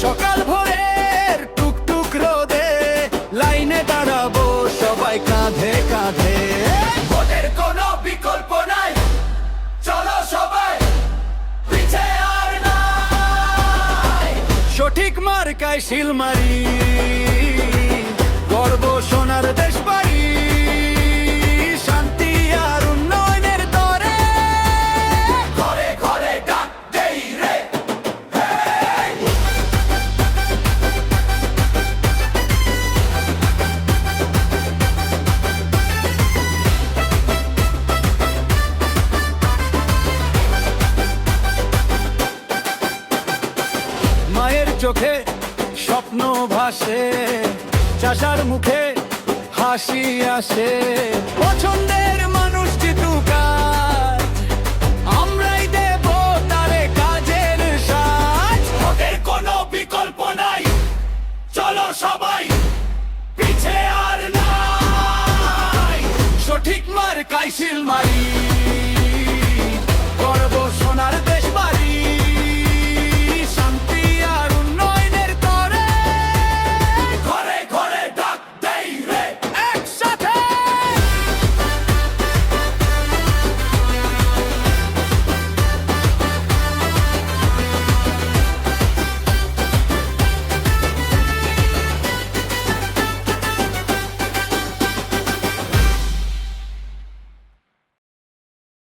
সকাল ভোরের টুকটুক রোদে লাইনে দাঁড়াবো সবাই কাঁধে কাঁধে। ভোটের কোনো বিকল্প নাই, চলো সবাই পিছে আর নাই। সঠিক মার্কায় শিল মারি, গর্ব সোনার দেশ বাড়ি, শান্তি আর উন্নয়নের তরে ঘরে ঘরে ডাক দেই রে। মায়ের চোখে স্বপ্ন ভাসে, চাষার মুখে হাসি আসে, পছন্দের